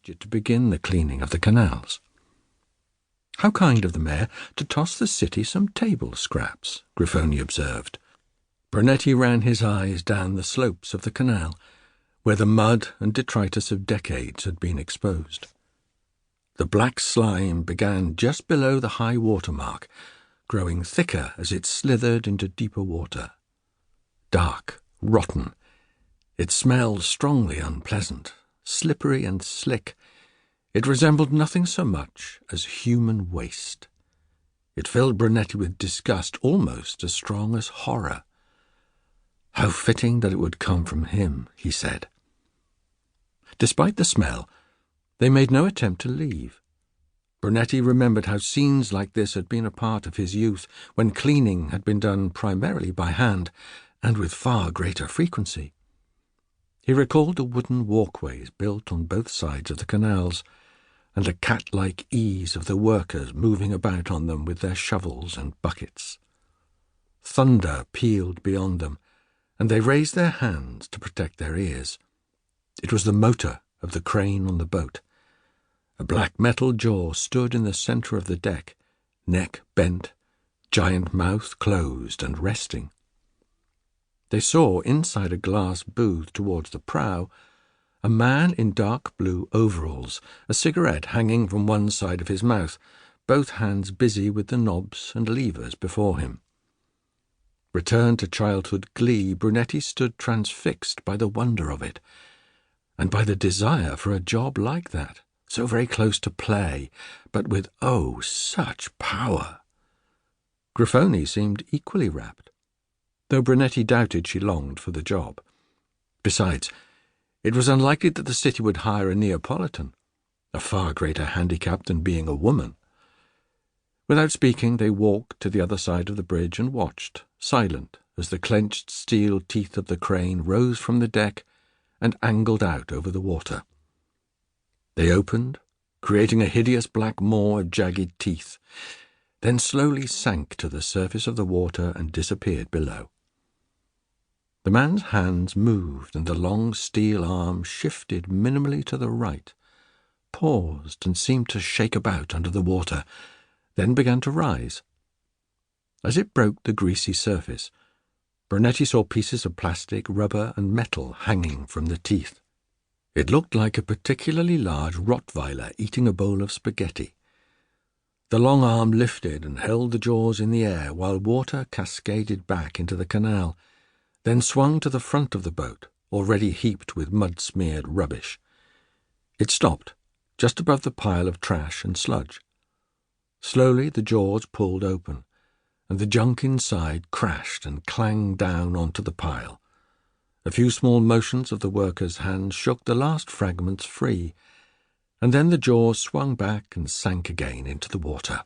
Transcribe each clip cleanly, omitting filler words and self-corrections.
to begin the cleaning of the canals. "How kind of the mayor to toss the city some table scraps," Griffoni observed. Brunetti ran his eyes down the slopes of the canal, where the mud and detritus of decades had been exposed. The black slime began just below the high water mark, growing thicker as it slithered into deeper water. Dark, rotten, it smelled strongly unpleasant, slippery and slick. It resembled nothing so much as human waste. It filled Brunetti with disgust almost as strong as horror. "How fitting that it would come from him," he said. Despite the smell, they made no attempt to leave. Brunetti remembered how scenes like this had been a part of his youth, when cleaning had been done primarily by hand, and with far greater frequency. He recalled the wooden walkways built on both sides of the canals, and the cat-like ease of the workers moving about on them with their shovels and buckets. Thunder pealed beyond them, and they raised their hands to protect their ears. It was the motor of the crane on the boat. A black metal jaw stood in the center of the deck, neck bent, giant mouth closed and resting. They saw inside a glass booth towards the prow a man in dark blue overalls, a cigarette hanging from one side of his mouth, both hands busy with the knobs and levers before him. Returned to childhood glee, Brunetti stood transfixed by the wonder of it, and by the desire for a job like that, so very close to play, but with, oh, such power. Griffoni seemed equally rapt, though Brunetti doubted she longed for the job. Besides, it was unlikely that the city would hire a Neapolitan, a far greater handicap than being a woman. Without speaking, they walked to the other side of the bridge and watched, silent, as the clenched steel teeth of the crane rose from the deck and angled out over the water. They opened, creating a hideous black maw of jagged teeth, then slowly sank to the surface of the water and disappeared below. The man's hands moved, and the long steel arm shifted minimally to the right, paused and seemed to shake about under the water, then began to rise. As it broke the greasy surface, Brunetti saw pieces of plastic, rubber, and metal hanging from the teeth. It looked like a particularly large Rottweiler eating a bowl of spaghetti. The long arm lifted and held the jaws in the air while water cascaded back into the canal, then swung to the front of the boat, already heaped with mud-smeared rubbish. It stopped, just above the pile of trash and sludge. Slowly the jaws pulled open, and the junk inside crashed and clanged down onto the pile. A few small motions of the workers' hands shook the last fragments free, and then the jaws swung back and sank again into the water.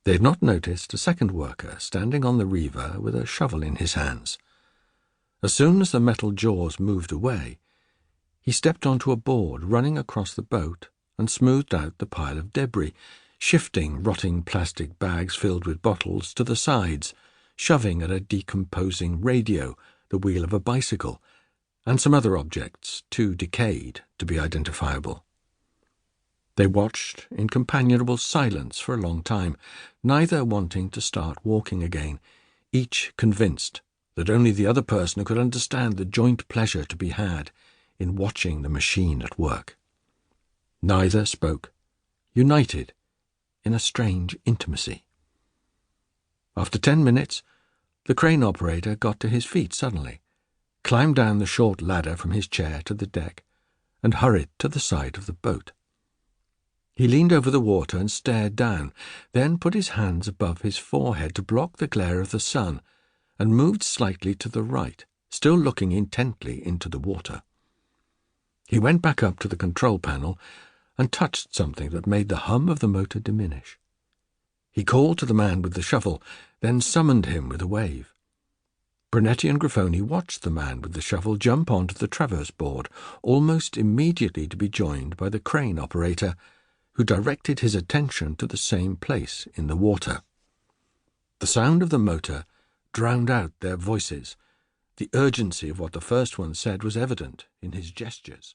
They had not noticed a second worker standing on the reeva with a shovel in his hands. As soon as the metal jaws moved away, he stepped onto a board running across the boat and smoothed out the pile of debris, shifting rotting plastic bags filled with bottles to the sides, shoving at a decomposing radio, the wheel of a bicycle, and some other objects too decayed to be identifiable. They watched in companionable silence for a long time, neither wanting to start walking again, each convinced that only the other person could understand the joint pleasure to be had in watching the machine at work. Neither spoke, united in a strange intimacy. After 10 minutes, the crane operator got to his feet suddenly, climbed down the short ladder from his chair to the deck, and hurried to the side of the boat. He leaned over the water and stared down, then put his hands above his forehead to block the glare of the sun, and moved slightly to the right, still looking intently into the water. He went back up to the control panel and touched something that made the hum of the motor diminish. He called to the man with the shovel, then summoned him with a wave. Brunetti and Griffoni watched the man with the shovel jump onto the traverse board, almost immediately to be joined by the crane operator, who directed his attention to the same place in the water. The sound of the motor drowned out their voices. The urgency of what the first one said was evident in his gestures.